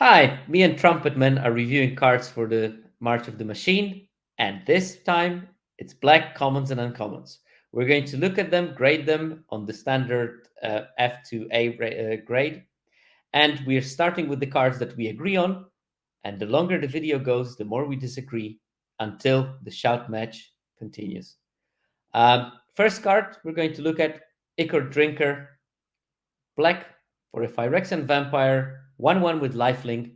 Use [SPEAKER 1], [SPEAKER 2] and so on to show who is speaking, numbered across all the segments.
[SPEAKER 1] Hi, me and Trumpetman are reviewing cards for the March of the Machine, and this time it's black commons and uncommons. We're going to look at them, grade them on the standard F to A grade, and we're starting with the cards that we agree on. And the longer the video goes, the more we disagree until the shout match continues. First card, we're going to look at Ichor Drinker, black for a Phyrexian vampire, 1/1 with lifelink,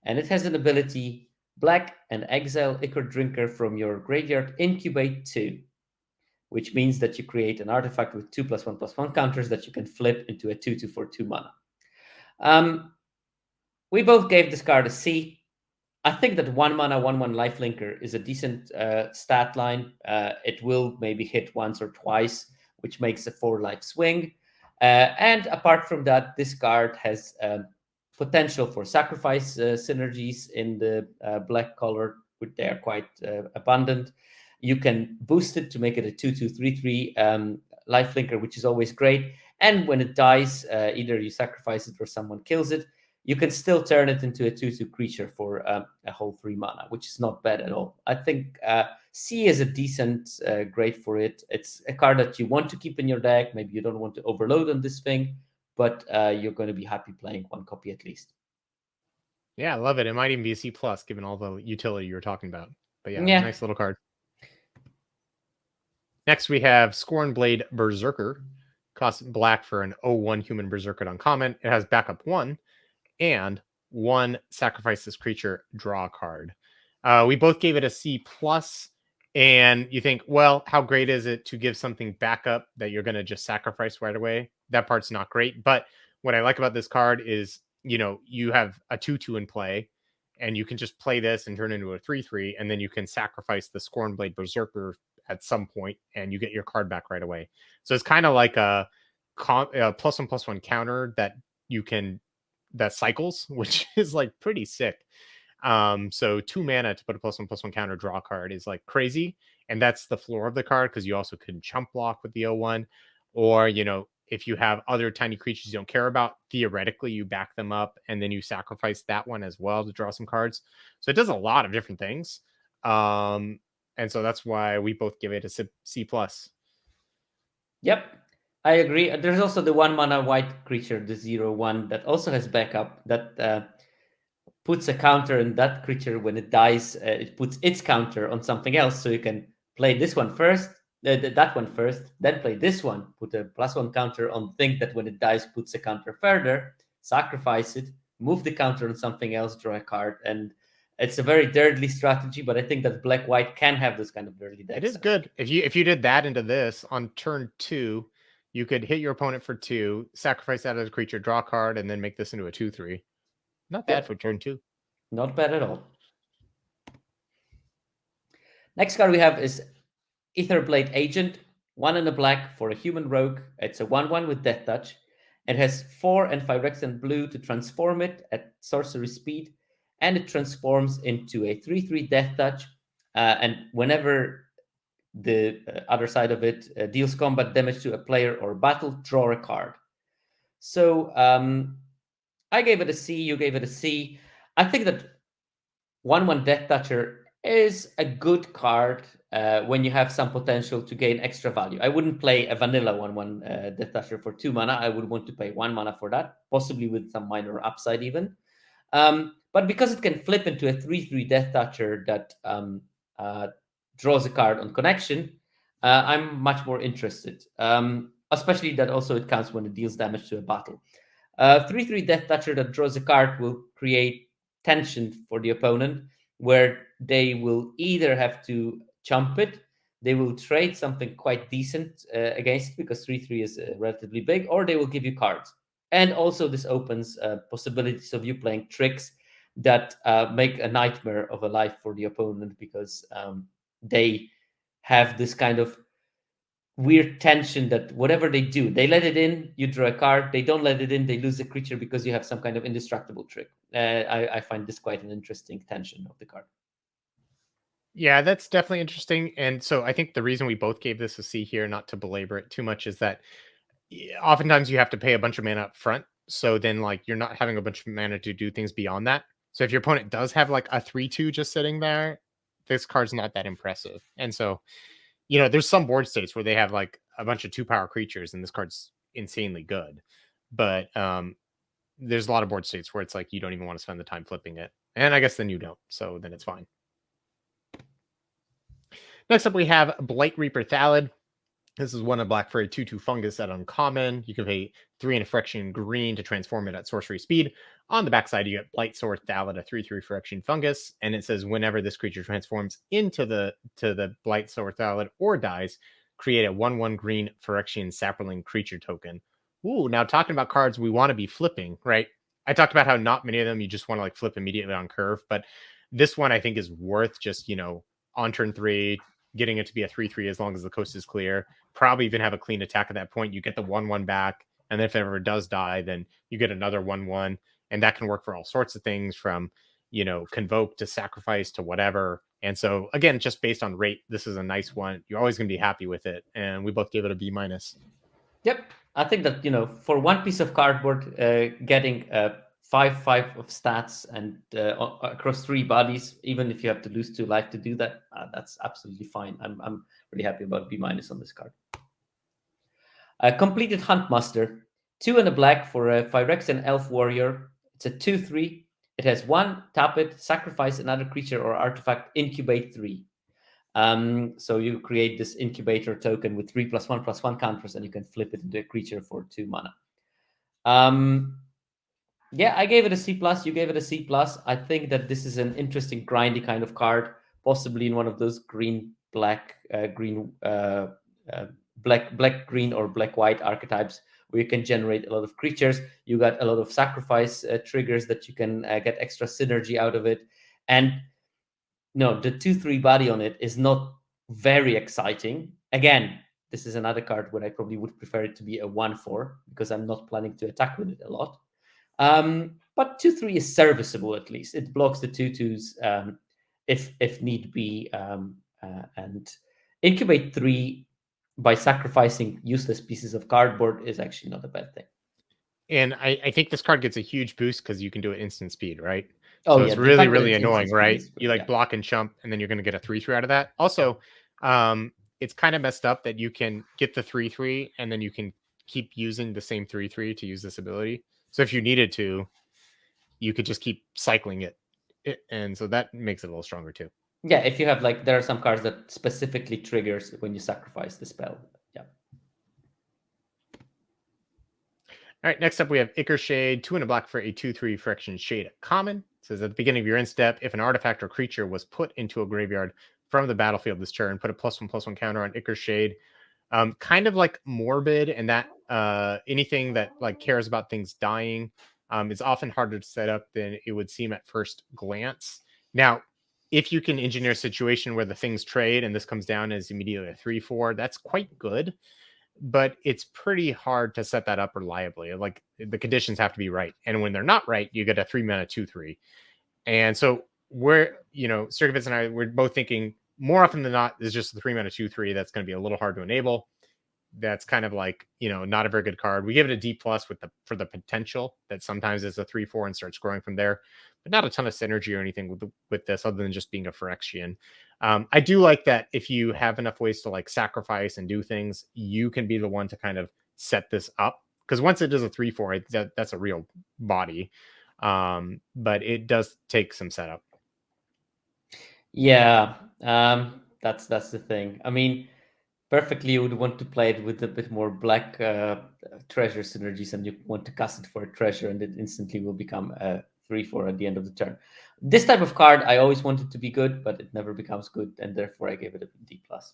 [SPEAKER 1] and it has an ability black and exile Ichor Drinker from your graveyard, incubate 2, which means that you create an artifact with 2+1/+1 counters that you can flip into a 2/2 for 2 mana. We both gave this card a C. I think that 1 mana, 1/1 lifelinker is a decent stat line. It will maybe hit once or twice, which makes a 4 life swing. And apart from that, this card has potential for sacrifice synergies in the black color, which they are quite abundant. You can boost it to make it a 2/2/3/3 lifelinker, which is always great. And when it dies, either you sacrifice it or someone kills it, you can still turn it into a 2/2 creature for a whole 3 mana, which is not bad at all. I think C is a decent grade for it. It's a card that you want to keep in your deck. Maybe you don't want to overload on this thing, but you're going to be happy playing 1 copy at least.
[SPEAKER 2] Yeah, I love it. It might even be a C plus, given all the utility you were talking about. But yeah,
[SPEAKER 1] Yeah.
[SPEAKER 2] nice little card. Next, we have Scornblade Berserker. Costs black for an 0/1 human berserker uncommon. It has backup 1 and 1 sacrifice this creature, draw a card. We both gave it a C plus. And you think, well, how great is it to give something backup that you're going to just sacrifice right away? That part's not great. But what I like about this card is, you have a 2/2 in play, and you can just play this and turn into a 3/3, and then you can sacrifice the Scornblade Berserker at some point, and you get your card back right away. So it's kind of like a +1/+1 counter that cycles, which is like pretty sick. So 2 mana to put a +1/+1 counter draw card is like crazy. And that's the floor of the card, because you also can chump block with the 0/1. Or, if you have other tiny creatures you don't care about, theoretically you back them up and then you sacrifice that one as well to draw some cards. So it does a lot of different things. And so that's why we both give it a C plus.
[SPEAKER 1] Yep, I agree. There's also the 1 mana white creature, the 0/1, that also has backup that puts a counter in that creature. When it dies, it puts its counter on something else. So you can play this one first, that one first, then play this one, put a +1 counter on thing that when it dies puts a counter further, sacrifice it, move the counter on something else, draw a card. And it's a very dirty strategy, but I think that black-white can have this kind of dirty decks.
[SPEAKER 2] It is good. If you did that into this on turn 2, you could hit your opponent for 2, sacrifice that as a creature, draw a card, and then make this into a 2/3. Not bad for turn 2.
[SPEAKER 1] Not bad at all. Next card we have is Aetherblade Agent, 1 and a black for a human rogue. It's a 1/1 with Death Touch. It has 4 and Phyrexian blue to transform it at sorcery speed, and it transforms into a 3/3 Death Touch. And whenever the other side of it deals combat damage to a player or battle, draw a card. So I gave it a C, you gave it a C. I think that 1/1 Death Toucher is a good card when you have some potential to gain extra value. I wouldn't play a vanilla 1/1 Death Toucher for 2 mana. I would want to pay 1 mana for that, possibly with some minor upside even. But because it can flip into a 3/3 Death Toucher that draws a card on connection, I'm much more interested. Especially that also it counts when it deals damage to a battle. 3/3 Death Toucher that draws a card will create tension for the opponent, where they will either have to chump it, they will trade something quite decent against it, because 3/3 is relatively big, or they will give you cards. And also this opens possibilities of you playing tricks that make a nightmare of a life for the opponent, because they have this kind of weird tension that whatever they do, they let it in, you draw a card. They don't let it in, they lose a creature because you have some kind of indestructible trick. I find this quite an interesting tension of the card.
[SPEAKER 2] Yeah, that's definitely interesting. And so I think the reason we both gave this a C here, not to belabor it too much, is that oftentimes you have to pay a bunch of mana up front. So then like you're not having a bunch of mana to do things beyond that. So if your opponent does have like a 3/2 just sitting there, this card's not that impressive. And so, there's some board states where they have like a bunch of 2 power creatures and this card's insanely good. But there's a lot of board states where it's like you don't even want to spend the time flipping it. And I guess then you don't. So then it's fine. Next up, we have Blight Reaper Thallid. This is one of black for a 2/2 fungus at uncommon. You can pay 3 and a friction green to transform it at sorcery speed. On the backside, you get Blight Sword Thallid, a 3/3 friction fungus, and it says whenever this creature transforms into the Blight Sword Thallid or dies, create a 1/1 green Phyrexian Sapperling creature token. Ooh, now talking about cards we want to be flipping, right? I talked about how not many of them you just want to like flip immediately on curve, but this one I think is worth just, on turn 3, getting it to be a 3/3 as long as the coast is clear. Probably even have a clean attack at that point. You get the 1/1 back, and then if it ever does die, then you get another 1/1, and that can work for all sorts of things from convoke to sacrifice to whatever. And so again, just based on rate, this is a nice one. You're always going to be happy with it, and we both gave it a B minus.
[SPEAKER 1] Yep, I think that for one piece of cardboard, getting 5/5 of stats and across 3 bodies, even if you have to lose 2 life to do that, that's absolutely fine. I'm really happy about B minus on this card. Completed Huntmaster, 2 and a black for a Phyrexian Elf Warrior. It's a 2/3. It has 1, tap it, sacrifice another creature or artifact, incubate 3. So you create this incubator token with 3+1/+1 counters, and you can flip it into a creature for 2 mana. Yeah, I gave it a C plus. You gave it a C plus. I think that this is an interesting grindy kind of card, possibly in one of those green black black green or black white archetypes where you can generate a lot of creatures. You got a lot of sacrifice triggers that you can get extra synergy out of it, and no, the 2/3 body on it is not very exciting. Again, this is another card where I probably would prefer it to be a 1/4 because I'm not planning to attack with it a lot. But 2/3 is serviceable at least. It blocks the 2/2s if need be, and incubate 3 by sacrificing useless pieces of cardboard is actually not a bad thing.
[SPEAKER 2] And I think this card gets a huge boost because you can do it instant speed, right?
[SPEAKER 1] Oh
[SPEAKER 2] So
[SPEAKER 1] yeah,
[SPEAKER 2] it's
[SPEAKER 1] the
[SPEAKER 2] really,
[SPEAKER 1] fact that
[SPEAKER 2] really
[SPEAKER 1] it's
[SPEAKER 2] annoying,
[SPEAKER 1] instant speed
[SPEAKER 2] right?
[SPEAKER 1] is
[SPEAKER 2] You
[SPEAKER 1] great.
[SPEAKER 2] like
[SPEAKER 1] Yeah.
[SPEAKER 2] block and chump, and then you're going to get a 3/3 out of that. Also, it's kind of messed up that you can get the 3/3 and then you can keep using the same 3/3 to use this ability. So if you needed to, you could just keep cycling it. And so that makes it a little stronger too.
[SPEAKER 1] Yeah, if you have there are some cards that specifically triggers when you sacrifice the spell. Yeah.
[SPEAKER 2] All right, next up we have Ichor Shade, 2 and a black for a 2/3 Friction Shade at common. It says at the beginning of your end step, if an artifact or creature was put into a graveyard from the battlefield this turn, put a +1/+1 counter on Ichor Shade. Kind of like morbid, and that anything that like cares about things dying is often harder to set up than it would seem at first glance. Now, if you can engineer a situation where the things trade and this comes down as immediately a 3/4, that's quite good. But it's pretty hard to set that up reliably. Like the conditions have to be right, and when they're not right, you get a 3 mana 2/3. And so we're, Circovitz and I, we're both thinking more often than not is just the 3 mana 2/3 that's going to be a little hard to enable. That's kind of like, not a very good card. We give it a D plus for the potential that sometimes it's a 3/4 and starts growing from there, but not a ton of synergy or anything with this other than just being a Phyrexian. I do like that if you have enough ways to like sacrifice and do things, you can be the one to kind of set this up. Because once it is a 3/4, that's a real body. But it does take some setup.
[SPEAKER 1] Yeah, that's the thing. I mean, perfectly you would want to play it with a bit more black treasure synergies, and you want to cast it for a treasure, and it instantly will become a 3/4 at the end of the turn. This type of card I always wanted to be good, but it never becomes good, and therefore I gave it a D plus.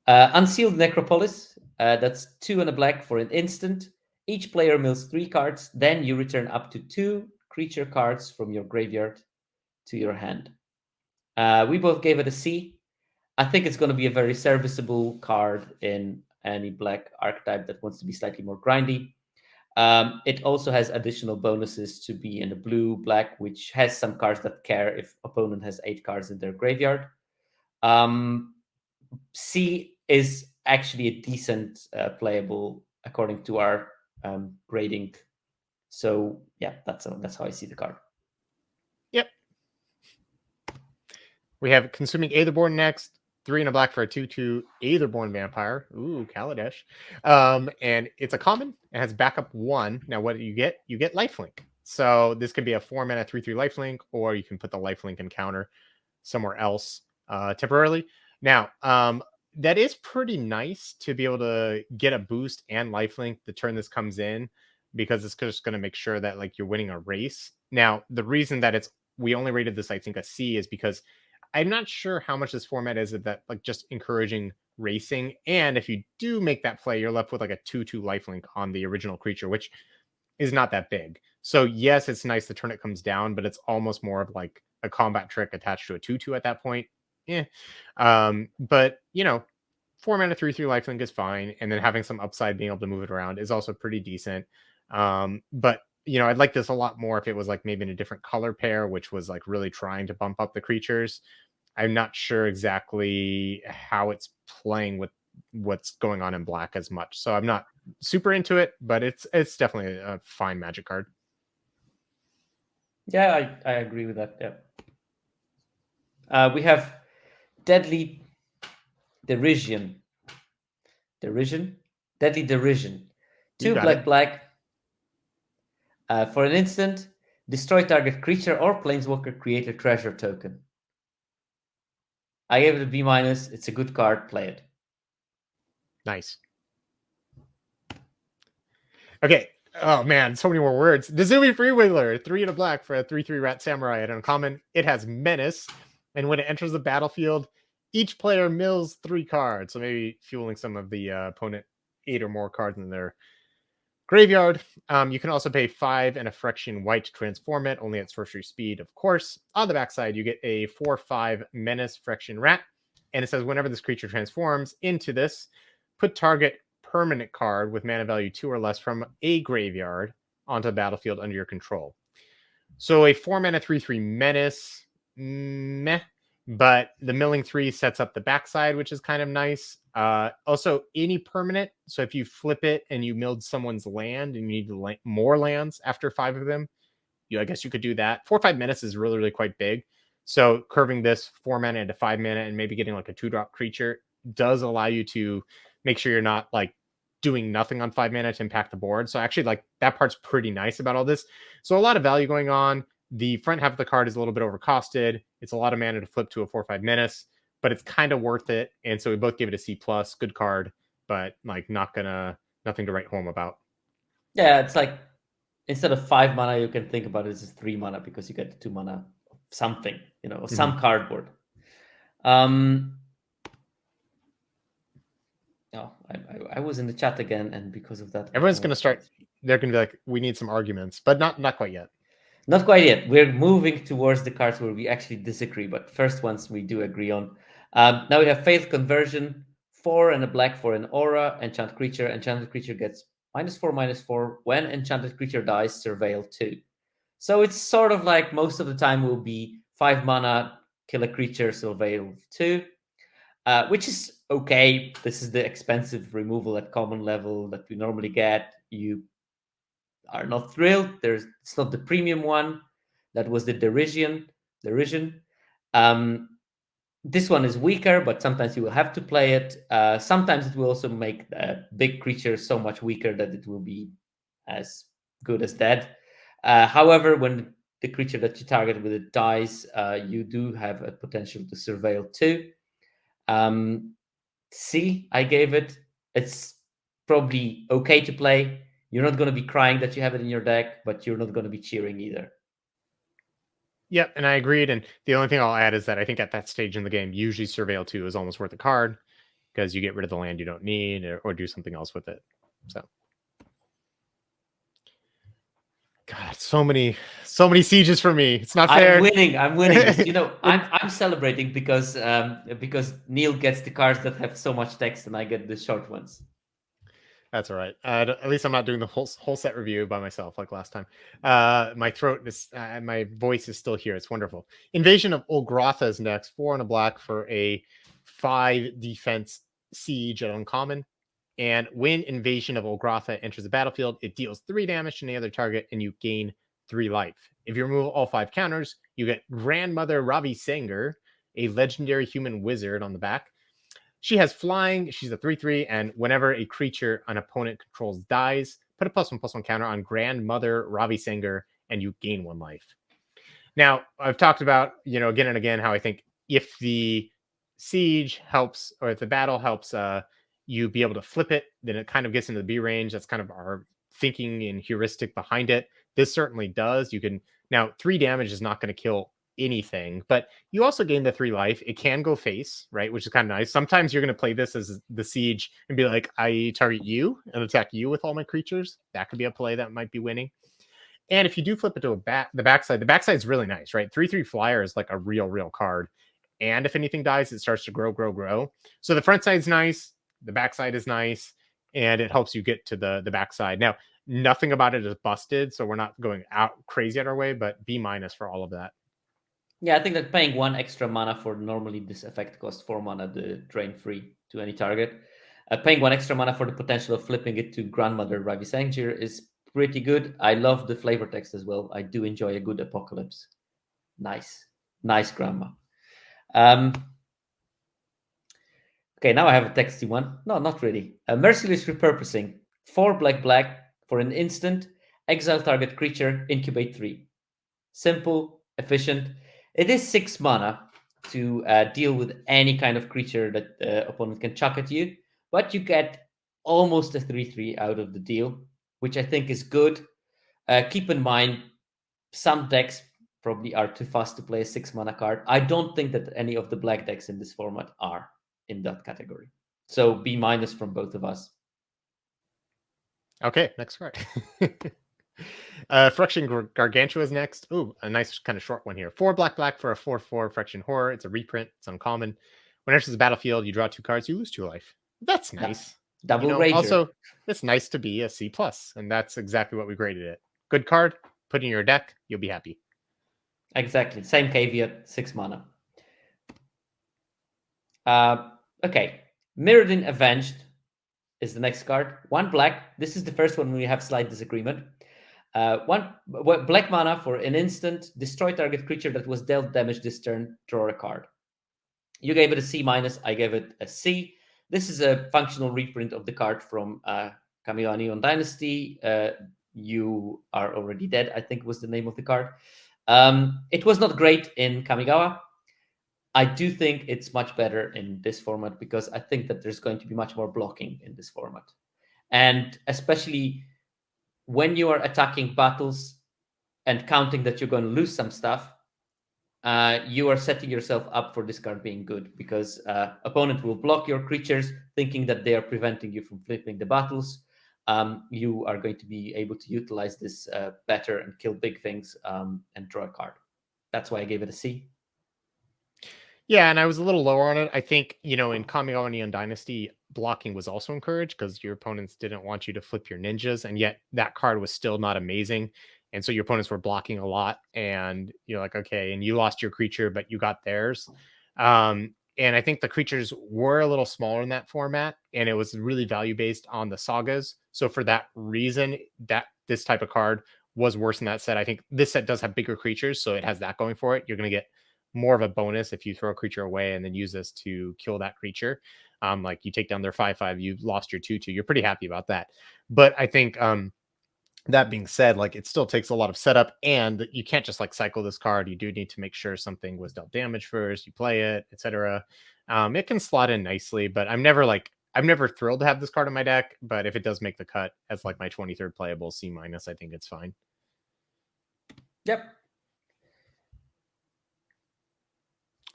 [SPEAKER 1] Unsealed Necropolis. That's 2 and a black for an instant. Each player mills 3 cards. Then you return up to 2 creature cards from your graveyard to your hand. We both gave it a C. I think it's going to be a very serviceable card in any black archetype that wants to be slightly more grindy. It also has additional bonuses to be in the blue black, which has some cards that care if opponent has 8 cards in their graveyard. C is actually a decent playable according to our grading. So yeah, that's how I see the card.
[SPEAKER 2] Yep. We have Consuming Aetherborn next. 3 and a black for a 2/2 Aetherborn Vampire. Ooh, Kaladesh. And it's a common. It has backup 1. Now, what do you get? You get lifelink. So this could be a 4 mana 3/3 lifelink, or you can put the lifelink encounter somewhere else temporarily. Now, that is pretty nice to be able to get a boost and lifelink the turn this comes in, because it's just going to make sure that like you're winning a race. Now, the reason that we only rated this, I think, a C is because I'm not sure how much this format is that like just encouraging racing. And if you do make that play, you're left with like a 2/2 lifelink on the original creature, which is not that big. So yes, it's nice the turn it comes down, but it's almost more of like a combat trick attached to a 2/2 at that point. Yeah. But 4 mana 3/3 lifelink is fine. And then having some upside being able to move it around is also pretty decent. But I'd like this a lot more if it was like maybe in a different color pair, which was like really trying to bump up the creatures. I'm not sure exactly how it's playing with what's going on in black as much. So I'm not super into it, but it's definitely a fine Magic card.
[SPEAKER 1] Yeah, I agree with that. Yeah. We have Deadly Derision. Deadly Derision.
[SPEAKER 2] You
[SPEAKER 1] 2
[SPEAKER 2] got it.
[SPEAKER 1] black. For an instant, destroy target creature or planeswalker, create a treasure token. I gave it a B-. It's a good card. Play it.
[SPEAKER 2] Nice. Okay. Oh man, so many more words. Dazumi Freewheeler, 3 and a black for a 3/3 Rat Samurai at uncommon. It has Menace, and when it enters the battlefield, each player mills 3 cards. So maybe fueling some of the opponent 8 or more cards in their graveyard. You can also pay 5 and a Phyrexian white to transform it, only at sorcery speed, of course. On the backside, you get a 4/5 Menace Phyrexian Rat, and it says whenever this creature transforms into this, put target permanent card with mana value 2 or less from a graveyard onto the battlefield under your control. So a 4 mana 3/3 Menace, meh. But the milling 3 sets up the backside, which is kind of nice. Also, any permanent. So if you flip it and you milled someone's land and you need more lands after 5 of them, I guess you could do that. 4/5 Menace is really, really quite big. So curving this 4 mana into 5 mana and maybe getting like a 2-drop creature does allow you to make sure you're not like doing nothing on 5 mana to impact the board. So actually, like that part's pretty nice about all this. So a lot of value going on. The front half of the card is a little bit overcosted. It's a lot of mana to flip to a 4/5 Menace, but it's kind of worth it. And so we both give it a C+. Good card, but like nothing to write home about.
[SPEAKER 1] Yeah, it's like instead of 5 mana, you can think about it as 3 mana because you get 2 mana of something, some cardboard. Oh, I was in the chat again, and because of that,
[SPEAKER 2] Everyone's going to start. They're going to be like, we need some arguments, but not quite yet.
[SPEAKER 1] Not quite yet. We're moving towards the cards where we actually disagree, but first ones we do agree on. Now we have Faith Conversion, 4 and a black for an aura, enchant creature. Enchanted creature gets -4/-4. When enchanted creature dies, surveil 2. So it's sort of like most of the time will be 5 mana, kill a creature, surveil 2. Which is okay. This is the expensive removal at common level that we normally get. You are not thrilled. It's not the premium one. That was the derision. This one is weaker, but sometimes you will have to play it. Sometimes it will also make a big creature so much weaker that it will be as good as dead. However, when the creature that you target with it dies, you do have a potential to surveil 2. C, I gave it. It's probably okay to play. You're not going to be crying that you have it in your deck, but you're not going to be cheering either.
[SPEAKER 2] Yep, and I agreed. And the only thing I'll add is that I think at that stage in the game, usually Surveil 2 is almost worth a card because you get rid of the land you don't need or do something else with it. So, God, so many sieges for me. It's not fair.
[SPEAKER 1] I'm winning. I'm celebrating because Neil gets the cards that have so much text and I get the short ones.
[SPEAKER 2] That's all right. At least I'm not doing the whole set review by myself like last time. My throat is, my voice is still here. It's wonderful. Invasion of Olgrotha is next. 4 and a black for a 5 defense siege at uncommon. And when Invasion of Olgratha enters the battlefield, it deals 3 damage to any other target, and you gain 3 life. If you remove all 5 counters, you get Grandmother Ravi Sanger, a legendary human wizard on the back. She has flying, she's a 3/3, and whenever a creature an opponent controls dies, put a +1/+1 counter on Grandmother Ravi Sanger, and you gain 1 life. Now, I've talked about, again and again, how I think if the siege helps, or if the battle helps you be able to flip it, then it kind of gets into the B range. That's kind of our thinking and heuristic behind it. This certainly does. You can now 3 damage is not going to kill anything, but you also gain the 3 life. It can go face, right? Which is kind of nice. Sometimes you're going to play this as the siege and be like, I target you and attack you with all my creatures. That could be a play that might be winning. And if you do flip it to the backside is really nice, right? 3/3 flyer is like a real card. And if anything dies, it starts to grow. So the front side's nice, the backside is nice, and it helps you get to the backside. Now, nothing about it is busted, so we're not going out crazy at our way, but B- for all of that.
[SPEAKER 1] Yeah, I think that paying 1 extra mana for normally this effect costs 4 mana, the drain free to any target. Paying 1 extra mana for the potential of flipping it to Grandmother Ravi Sanger is pretty good. I love the flavor text as well. I do enjoy a good apocalypse. Nice grandma. Okay, now I have a texty one. No, not really. Merciless Repurposing. 4 black for an instant. Exile target creature, incubate 3. Simple, efficient. It is 6 mana to deal with any kind of creature that the opponent can chuck at you, but you get almost a 3/3 out of the deal, which I think is good. Keep in mind, some decks probably are too fast to play a 6 mana card. I don't think that any of the black decks in this format are in that category. So B- from both of us.
[SPEAKER 2] Okay, next card. Phyrexian Gargantua is next. Ooh, a nice kind of short one here. 4 black for a 4/4 Phyrexian Horror. It's a reprint. It's uncommon. When it enters the battlefield, you draw 2 cards. You lose 2 life. That's
[SPEAKER 1] Yeah.
[SPEAKER 2] nice.
[SPEAKER 1] Double Rager.
[SPEAKER 2] Also, it's nice to be a C+, and that's exactly what we graded it. Good card. Put in your deck. You'll be happy.
[SPEAKER 1] Exactly. Same caveat. 6 mana. Okay. Mirrodin Avenged is the next card. 1 black. This is the first one we have slight disagreement. 1 black mana for an instant. Destroy target creature that was dealt damage this turn. Draw a card. You gave it a C-. I gave it a C. This is a functional reprint of the card from Kamigawa Neon Dynasty. You Are Already Dead, I think was the name of the card. It was not great in Kamigawa. I do think it's much better in this format because I think that there's going to be much more blocking in this format. And especially when you are attacking battles and counting that you're going to lose some stuff, you are setting yourself up for this card being good because opponent will block your creatures thinking that they are preventing you from flipping the battles. You are going to be able to utilize this better and kill big things and draw a card. That's why I gave it a C.
[SPEAKER 2] Yeah, and I was a little lower on it. I think, in Kamigawa Neon Dynasty, blocking was also encouraged because your opponents didn't want you to flip your ninjas, and yet that card was still not amazing. And so your opponents were blocking a lot, and you're like, okay, and you lost your creature, but you got theirs. And I think the creatures were a little smaller in that format, and it was really value based on the sagas. So for that reason, that this type of card was worse in that set. I think this set does have bigger creatures, so it has that going for it. You're going to get more of a bonus if you throw a creature away and then use this to kill that creature. Like you take down their 5/5, you've lost your 2/2. You're pretty happy about that. But I think that being said, like it still takes a lot of setup, and you can't just like cycle this card. You do need to make sure something was dealt damage first. You play it, etc. It can slot in nicely, but I'm never thrilled to have this card in my deck. But if it does make the cut as like my 23rd playable C-, I think it's fine.
[SPEAKER 1] Yep.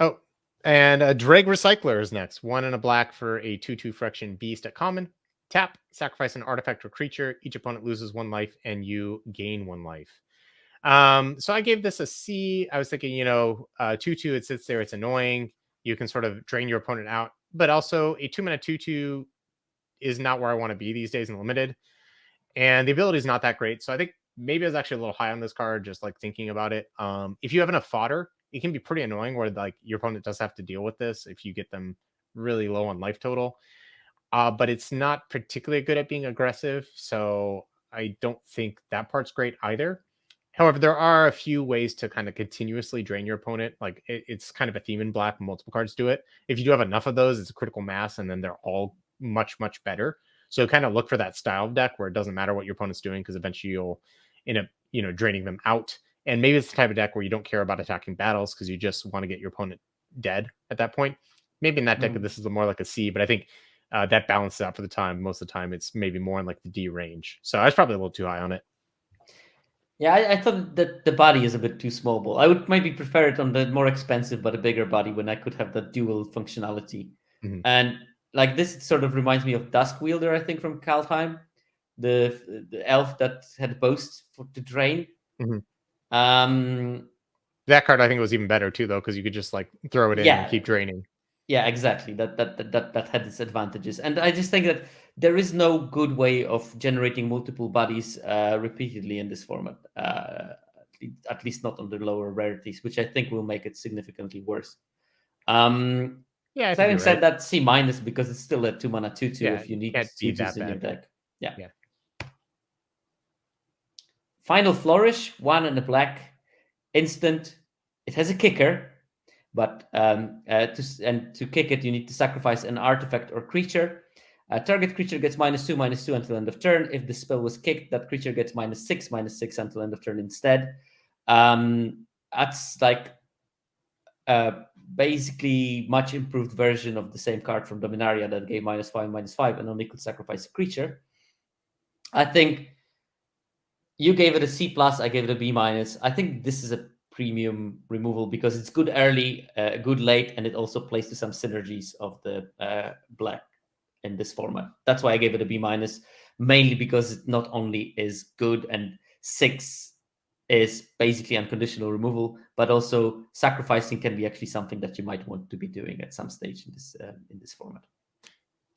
[SPEAKER 2] Oh, and a Dreg Recycler is next. 1 and a black for a 2/2 Phyrexian Beast at common. Tap, sacrifice an artifact or creature. Each opponent loses 1 life, and you gain 1 life. So I gave this a C. I was thinking, 2/2, it sits there, it's annoying. You can sort of drain your opponent out, but also a 2-mana 2/2 is not where I want to be these days in limited. And the ability is not that great. So I think maybe I was actually a little high on this card, just like thinking about it. If you have enough fodder, it can be pretty annoying where like your opponent does have to deal with this if you get them really low on life total. but it's not particularly good at being aggressive, so I don't think that part's great either. However, there are a few ways to kind of continuously drain your opponent. Like it's kind of a theme in black. Multiple cards do it. If you do have enough of those, it's a critical mass, and then they're all much better. So kind of look for that style of deck where it doesn't matter what your opponent's doing because eventually you'll end up draining them out. And maybe it's the type of deck where you don't care about attacking battles because you just want to get your opponent dead at that point. Maybe in that deck, this is more like a C, but I think that balances out for the time. Most of the time, it's maybe more in like the D range. So I was probably a little too high on it.
[SPEAKER 1] Yeah, I thought that the body is a bit too small ball. I would maybe prefer it on the more expensive but a bigger body when I could have the dual functionality.
[SPEAKER 2] Mhm.
[SPEAKER 1] And like this sort of reminds me of Dusk Wielder, I think, from Kaldheim, the elf that had boast to drain.
[SPEAKER 2] Mhm.
[SPEAKER 1] Um,
[SPEAKER 2] That card I think was even better too, though, because you could just like throw it in and
[SPEAKER 1] yeah,
[SPEAKER 2] keep draining.
[SPEAKER 1] yeah, exactly. That had its advantages, and I just think that there is no good way of generating multiple bodies repeatedly in this format. At least not on the lower rarities, which I think will make it significantly worse.
[SPEAKER 2] Yeah, I
[SPEAKER 1] So
[SPEAKER 2] think
[SPEAKER 1] having
[SPEAKER 2] you're
[SPEAKER 1] said
[SPEAKER 2] right.
[SPEAKER 1] that, C minus because it's still a 2 mana 2/2
[SPEAKER 2] Yeah,
[SPEAKER 1] if you need
[SPEAKER 2] can't be that
[SPEAKER 1] 2/2s in your
[SPEAKER 2] bad.
[SPEAKER 1] deck. Yeah.
[SPEAKER 2] Yeah.
[SPEAKER 1] Final Flourish, 1 and a black, instant. It has a kicker, but to kick it, you need to sacrifice an artifact or creature. Target creature gets -2/-2 until end of turn. If the spell was kicked, that creature gets -6/-6 until end of turn instead. That's like basically much improved version of the same card from Dominaria that gave -5/-5 and only could sacrifice a creature. I think you gave it a C plus. I gave it a B minus. I think this is a premium removal because it's good early, good late, and it also plays to some synergies of the black in this format. That's why I gave it a B minus, mainly because it not only is good and 6 is basically unconditional removal, but also sacrificing can be actually something that you might want to be doing at some stage in this format.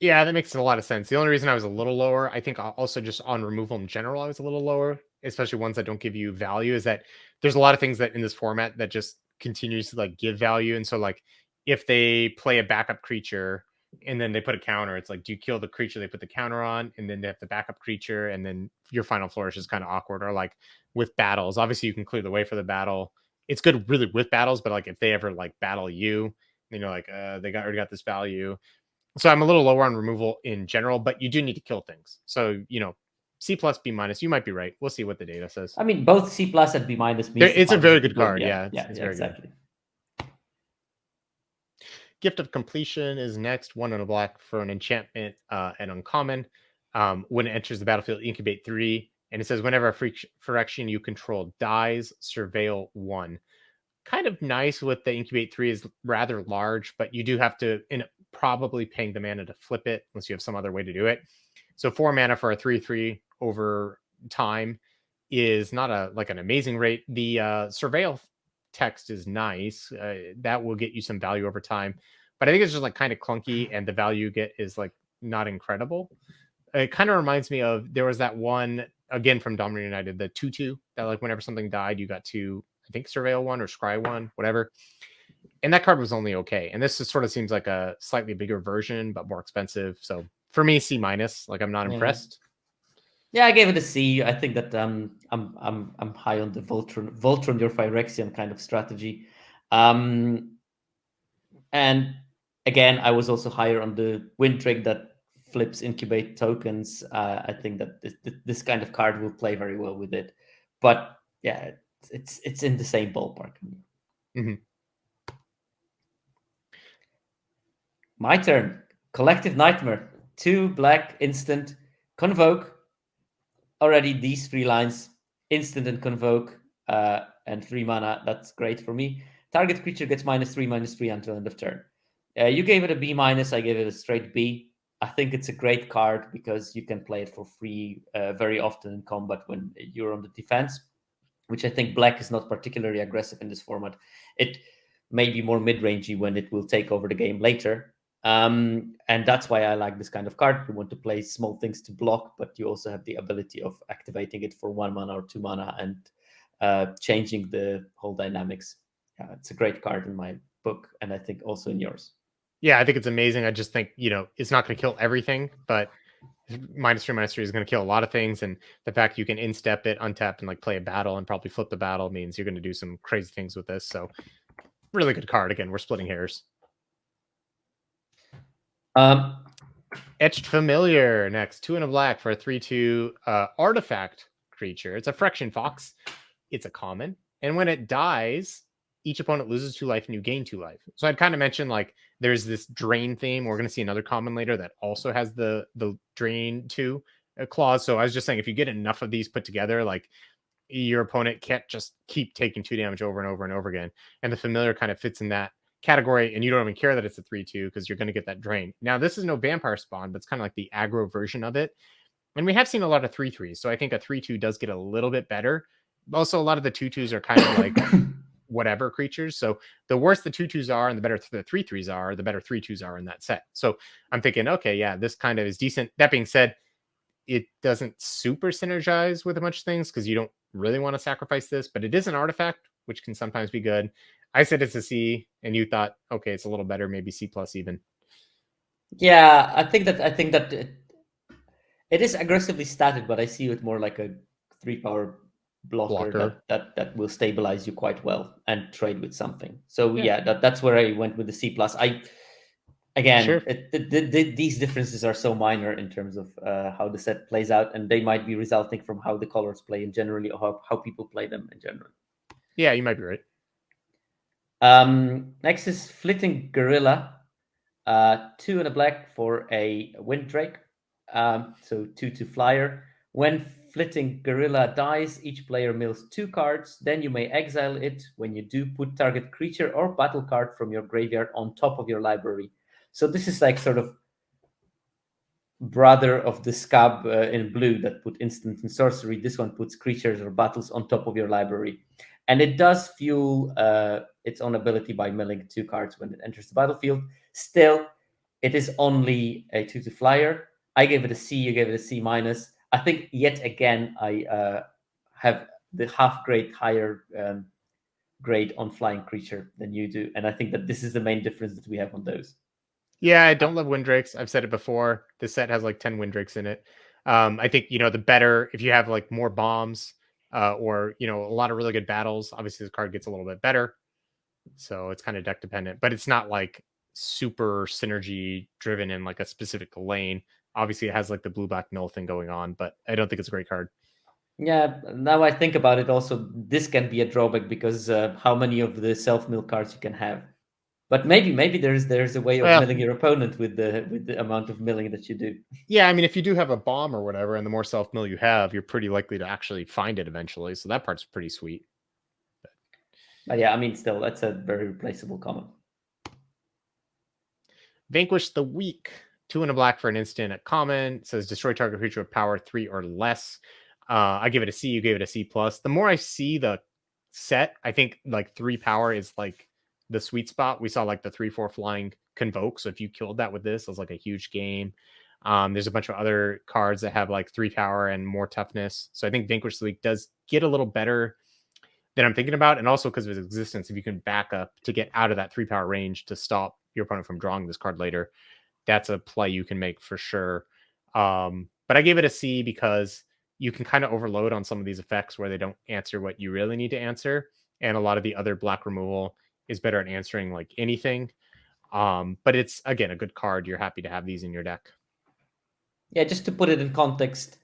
[SPEAKER 2] Yeah, that makes a lot of sense. The only reason I was a little lower, I think also just on removal in general, I was a little lower, especially ones that don't give you value, is that there's a lot of things that in this format that just continues to like give value. And so like if they play a backup creature and then they put a counter, it's like, do you kill the creature they put the counter on? And then they have the backup creature, and then your final flourish is kind of awkward. Or like with battles, obviously you can clear the way for the battle. It's good really with battles, but like if they ever like battle you, like they already got this value. So I'm a little lower on removal in general, but you do need to kill things. So, C plus, B minus, you might be right. We'll see what the data says.
[SPEAKER 1] I mean, both C plus and B minus means the
[SPEAKER 2] It's a
[SPEAKER 1] card is
[SPEAKER 2] very good
[SPEAKER 1] good.
[SPEAKER 2] card.
[SPEAKER 1] Yeah,
[SPEAKER 2] Yeah,
[SPEAKER 1] yeah,
[SPEAKER 2] it's
[SPEAKER 1] yeah,
[SPEAKER 2] very good.
[SPEAKER 1] exactly.
[SPEAKER 2] Gift of Completion is next. 1 on a black for an enchantment and uncommon. When it enters the battlefield, incubate 3. And it says whenever a fraction you control dies, surveil 1. Kind of nice with the incubate 3 is rather large, but you do have to probably paying the mana to flip it unless you have some other way to do it. So 4 mana for a 3/3 over time is not an amazing rate. The surveil text is nice. That will get you some value over time, but I think it's just like kind of clunky, and the value you get is like not incredible. It kind of reminds me of, there was that one again from Dominator United, the 2/2 that like whenever something died, you got to, I think, surveil 1 or scry 1, whatever. And that card was only okay. And this just sort of seems like a slightly bigger version, but more expensive. So for me, C minus. Like I'm not impressed.
[SPEAKER 1] Yeah, I gave it a C. I think that I'm high on the Voltron your Phyrexian kind of strategy. And again, I was also higher on the win trick that flips incubate tokens. I think that this kind of card will play very well with it. But yeah, it's in the same ballpark.
[SPEAKER 2] Mm-hmm.
[SPEAKER 1] My turn. Collective Nightmare. 2 black instant convoke. Already these 3 lines, instant and convoke, and 3 mana. That's great for me. Target creature gets -3/-3 until end of turn. You gave it a B minus. I gave it a straight B. I think it's a great card because you can play it for free very often in combat when you're on the defense, which I think black is not particularly aggressive in this format. It may be more mid-rangey when it will take over the game later. And that's why I like this kind of card. You want to play small things to block, but you also have the ability of activating it for 1 mana or 2 mana and changing the whole dynamics. It's a great card in my book, and I think also in yours.
[SPEAKER 2] Yeah, I think it's amazing. I just think, it's not going to kill everything, but -3/-3 is going to kill a lot of things. And the fact you can instep it, untap, and like play a battle and probably flip the battle means you're going to do some crazy things with this. So really good card. Again, we're splitting hairs.
[SPEAKER 1] Um,
[SPEAKER 2] Etched Familiar next. 2 and a black for a 3/2 artifact creature. It's a Frection Fox. It's a common. And when it dies, each opponent loses 2 life and you gain 2 life. So I'd kind of mentioned like there's this drain theme. We're going to see another common later that also has the drain 2 clause. So I was just saying, if you get enough of these put together, like your opponent can't just keep taking 2 damage over and over and over again. And the familiar kind of fits in that category, and you don't even care that it's a 3/2 because you're going to get that drain. Now, this is no vampire spawn, but it's kind of like the aggro version of it. And we have seen a lot of 3/3s, so I think a 3/2 does get a little bit better. Also, a lot of the 2/2s are kind of like whatever creatures. So the worse the 2/2s are and the better the 3/3s are, the better 3/2s are in that set. So I'm thinking, okay, yeah, this kind of is decent. That being said, it doesn't super synergize with a bunch of things because you don't really want to sacrifice this, but it is an artifact, which can sometimes be good. I said it's a C, and you thought, okay, it's a little better, maybe C plus even.
[SPEAKER 1] yeah, I think that it is aggressively statted, but I see it more like a 3 power blocker
[SPEAKER 2] Blocker.
[SPEAKER 1] that will stabilize you quite well and trade with something. So
[SPEAKER 2] Yeah,
[SPEAKER 1] yeah, that's where I went with the C plus. I again,
[SPEAKER 2] sure.
[SPEAKER 1] these differences are so minor in terms of how the set plays out, and they might be resulting from how the colors play in generally, or how people play them in general.
[SPEAKER 2] Yeah, you might be right.
[SPEAKER 1] Next is Flitting Gorilla. 2 and a black for a Winddrake. So 2/2 flyer. When Flitting Gorilla dies, each player mills 2 cards. Then you may exile it. When you do, put target creature or battle card from your graveyard on top of your library. So this is like sort of brother of the Scab in blue that put instant and sorcery. This one puts creatures or battles on top of your library. And it does fuel its own ability by milling 2 cards when it enters the battlefield. Still, it is only a 2/2 flyer. I gave it a C, you gave it a C minus. I think yet again I have the half grade higher grade on flying creature than you do. And I think that this is the main difference that we have on those.
[SPEAKER 2] Yeah, I don't love Windrakes. I've said it before. This set has like 10 Windrakes in it. I think, the better if you have like more bombs or, a lot of really good battles, obviously the card gets a little bit better. So it's kind of deck dependent, but it's not like super synergy driven in like a specific lane. Obviously, it has like the blue black null thing going on, but I don't think it's a great card.
[SPEAKER 1] Yeah, now I think about it also, this can be a drawback because how many of the self-mill cards you can have. But maybe there's a way of
[SPEAKER 2] Well,
[SPEAKER 1] milling your opponent with the amount of milling that you do.
[SPEAKER 2] yeah, I mean, if you do have a bomb or whatever, and the more self mill you have, you're pretty likely to actually find it eventually. So that part's pretty sweet.
[SPEAKER 1] But yeah, I mean, still, that's a very replaceable common.
[SPEAKER 2] Vanquish the Weak. 2 and a black for an instant at common. It says destroy target creature with power 3 or less. I give it a C. You gave it a C plus. The more I see the set, I think like 3 power is like the sweet spot. We saw like the 3/4 flying convoke. So if you killed that with this, it was like a huge game. There's a bunch of other cards that have like 3 power and more toughness. So I think Vanquish the Weak does get a little better than I'm thinking about. And also because of its existence, if you can back up to get out of that 3 power range to stop your opponent from drawing this card later, that's a play you can make for sure. But I gave it a C because you can kind of overload on some of these effects where they don't answer what you really need to answer. And a lot of the other black removal is better at answering like anything. But it's again a good card. You're happy to have these in your deck.
[SPEAKER 1] Yeah, just to put it in context,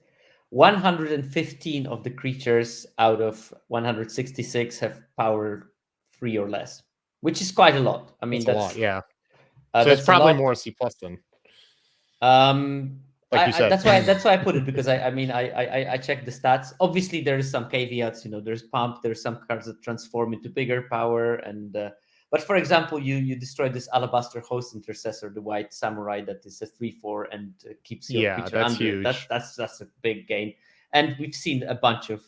[SPEAKER 1] 115 of the creatures out of 166 have power 3 or less, which is quite a lot. I mean,
[SPEAKER 2] That's a lot, yeah. So it's
[SPEAKER 1] that's a
[SPEAKER 2] probably
[SPEAKER 1] lot.
[SPEAKER 2] more C plus than,
[SPEAKER 1] Um,
[SPEAKER 2] like you said.
[SPEAKER 1] that's why I put it, because I mean I checked the stats. Obviously, there is some caveats. There's pump. There's some cards that transform into bigger power, and but for example, you destroy this alabaster host intercessor, the white samurai that is a 3/4 and keeps your
[SPEAKER 2] Yeah,
[SPEAKER 1] creature
[SPEAKER 2] that's
[SPEAKER 1] under it.
[SPEAKER 2] huge.
[SPEAKER 1] That's a big gain, and we've seen a bunch of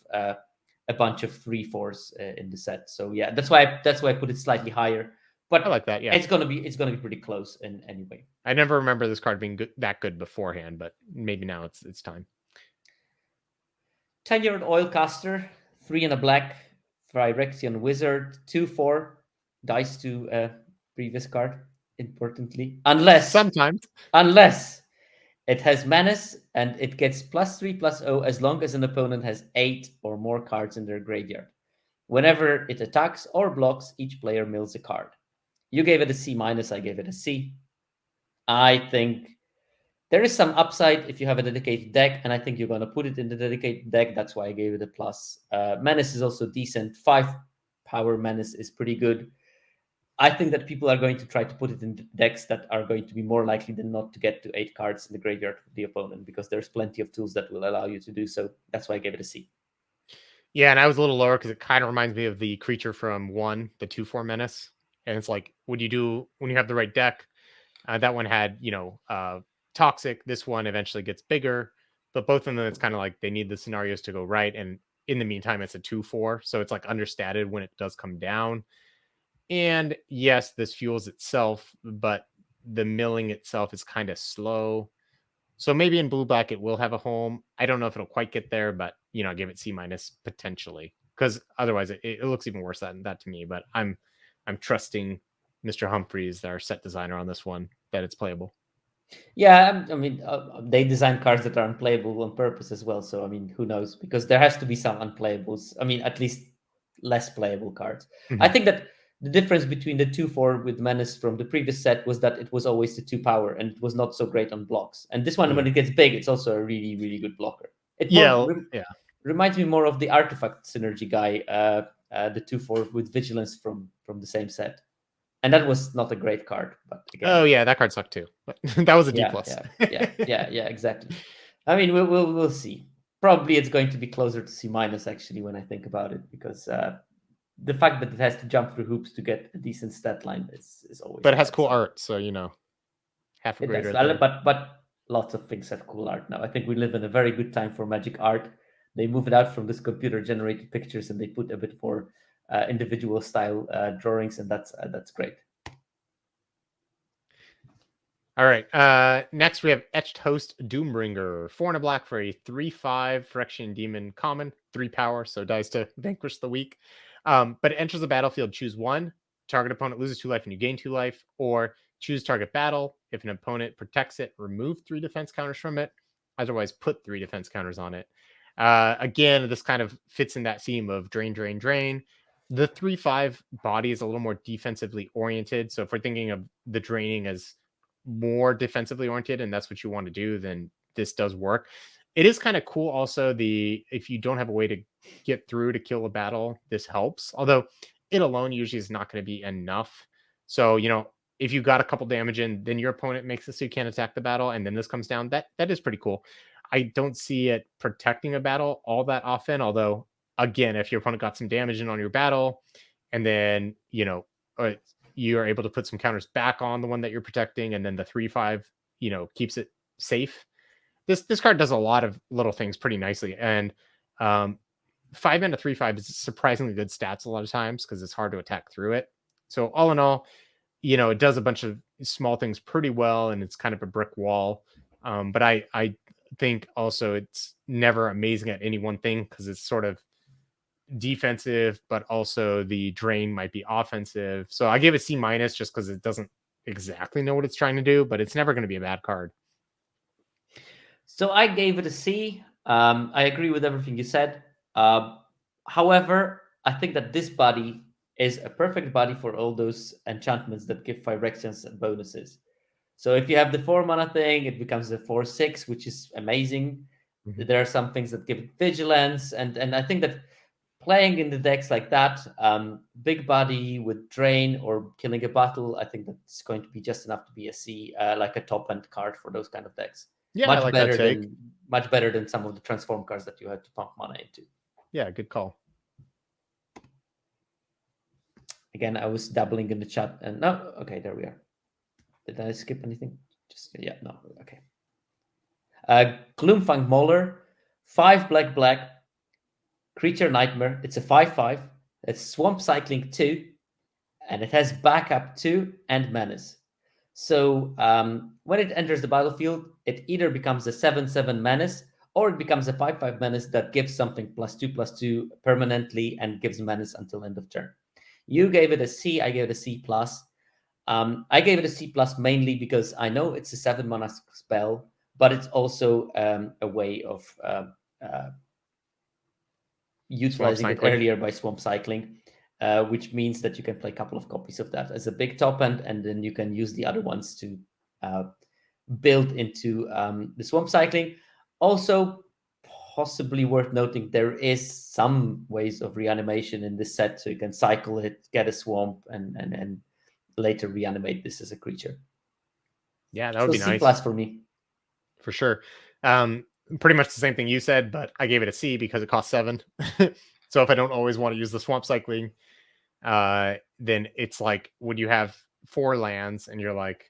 [SPEAKER 1] 3/4s in the set. So yeah, that's why I put it slightly higher.
[SPEAKER 2] I
[SPEAKER 1] But
[SPEAKER 2] like that. Yeah,
[SPEAKER 1] it's gonna be pretty close in anyway.
[SPEAKER 2] I never remember this card being that good beforehand, but maybe now it's time.
[SPEAKER 1] 10-year-old Oilcaster, 3 and a black, Phyrexian Wizard, 2/4, dice to previous card. importantly, unless it has menace and it gets +3/+0 as long as an opponent has 8 or more cards in their graveyard. Whenever it attacks or blocks, each player mills a card. You gave it a C minus, I gave it a C. I think there is some upside if you have a dedicated deck, and I think you're going to put it in the dedicated deck. That's why I gave it a plus. Menace is also decent. 5 power Menace is pretty good. I think that people are going to try to put it in decks that are going to be more likely than not to get to 8 cards in the graveyard of the opponent, because there's plenty of tools that will allow you to do so. That's why I gave it a C.
[SPEAKER 2] Yeah, and I was a little lower because it kind of reminds me of the creature from 1, the 2/4 menace. And it's like, what do you do when you have the right deck? That one had, toxic. This one eventually gets bigger, but both of them, it's kind of like they need the scenarios to go right. And in the meantime, it's a 2/4, so it's like understated when it does come down. And yes, this fuels itself, but the milling itself is kind of slow. So maybe in blue black it will have a home. I don't know if it'll quite get there, but I give it C minus potentially, because otherwise it looks even worse than that to me. But I'm trusting Mr. Humphreys, our set designer, on this one, that it's playable.
[SPEAKER 1] Yeah, I mean, they design cards that are unplayable on purpose as well. So, I mean, who knows? Because there has to be some unplayables. I mean, at least less playable cards. I
[SPEAKER 2] Mhm.
[SPEAKER 1] think that the difference between the 2/4 with Menace from the previous set was that it was always the 2 power and it was not so great on blocks. And this one, when
[SPEAKER 2] Yeah.
[SPEAKER 1] it gets big, it's also a really, really good blocker. It more
[SPEAKER 2] Yeah. Yeah.
[SPEAKER 1] reminds me more of the Artifact Synergy guy, the 2/4 with Vigilance from the same set. And that was not a great card, but again.
[SPEAKER 2] Oh yeah, that card sucked too. But that was a D
[SPEAKER 1] Yeah,
[SPEAKER 2] plus.
[SPEAKER 1] yeah, exactly. I mean, we'll see. Probably it's going to be closer to C minus actually when I think about it, because the fact that it has to jump through hoops to get a decent stat line is always
[SPEAKER 2] But it has
[SPEAKER 1] bad.
[SPEAKER 2] cool
[SPEAKER 1] So
[SPEAKER 2] art, so half a
[SPEAKER 1] it
[SPEAKER 2] grade
[SPEAKER 1] does,
[SPEAKER 2] right there.
[SPEAKER 1] but lots of things have cool art now. I think we live in a very good time for Magic art. They move it out from this computer generated pictures and they put a bit more individual style drawings, and that's great.
[SPEAKER 2] All right. Next we have Etched Host Doombringer. 4 and a black for a 3/5 Phyrexian Demon common, 3 power, so dies to vanquish the weak. But it enters the battlefield, choose 1. Target opponent loses 2 life and you gain 2 life, or choose target battle. If an opponent protects it, remove 3 defense counters from it. Otherwise, put 3 defense counters on it. Again, this kind of fits in that theme of drain, drain, drain. The 3/5 body is a little more defensively oriented. So if we're thinking of the draining as more defensively oriented and that's what you want to do, then this does work. It is kind of cool also, if you don't have a way to get through to kill a battle, this helps, although it alone usually is not going to be enough. So if you got a couple damage in, then your opponent makes it so you can't attack the battle, and then this comes down. That is pretty cool. I don't see it protecting a battle all that often, although again, if your opponent got some damage in on your battle and then you are able to put some counters back on the one that you're protecting, and then the 3/5 keeps it safe. This card does a lot of little things pretty nicely, and 5 and a 3/5 is surprisingly good stats a lot of times because it's hard to attack through it. So all in all, it does a bunch of small things pretty well, and it's kind of a brick wall. But I think also it's never amazing at any one thing because it's sort of defensive, but also the drain might be offensive. So I gave it C minus just because it doesn't exactly know what it's trying to do, but it's never going to be a bad card.
[SPEAKER 1] So I gave it a C. I agree with everything you said. However, I think that this body is a perfect body for all those enchantments that give Phyrexians bonuses. So if you have the 4 mana thing, it becomes a 4/6, which is amazing.
[SPEAKER 2] Mhm.
[SPEAKER 1] There are some things that give it vigilance, and I think that playing in the decks like that, big body with drain or killing a battle, I think that's going to be just enough to be a C, like a top end card for those kind of decks.
[SPEAKER 2] Yeah, I
[SPEAKER 1] Much
[SPEAKER 2] like that
[SPEAKER 1] better
[SPEAKER 2] take.
[SPEAKER 1] than some of the transform cards that you had to pump mana into.
[SPEAKER 2] Yeah, good call.
[SPEAKER 1] Again, I was dabbling in the chat, and no, okay, there we are. Did I skip anything? Just yeah, no, okay. Gloomfang Mauler, 5 black, creature nightmare. It's a 5/5. It's swamp cycling 2, and it has backup 2 and menace. So when it enters the battlefield, it either becomes a 7/7 menace or it becomes a 5/5 menace that gives something +2/+2 permanently and gives menace until end of turn. You gave it a C, I gave it a C plus. I gave it a C plus mainly because I know it's a 7 mana spell, but it's also a way of
[SPEAKER 2] Swamp
[SPEAKER 1] utilizing it
[SPEAKER 2] cycling.
[SPEAKER 1] earlier by swamp cycling, which means that you can play a couple of copies of that as a big top end, and then you can use the other ones to build into the swamp cycling. Also, possibly worth noting, there is some ways of reanimation in this set, so you can cycle it, get a swamp, and later reanimate this as a creature.
[SPEAKER 2] Yeah, that would
[SPEAKER 1] So
[SPEAKER 2] be
[SPEAKER 1] C
[SPEAKER 2] nice.
[SPEAKER 1] plus for me.
[SPEAKER 2] For sure. Pretty much the same thing you said, but I gave it a C because it costs 7. So if I don't always want to use the swamp cycling, then it's like when you have 4 lands and you're like,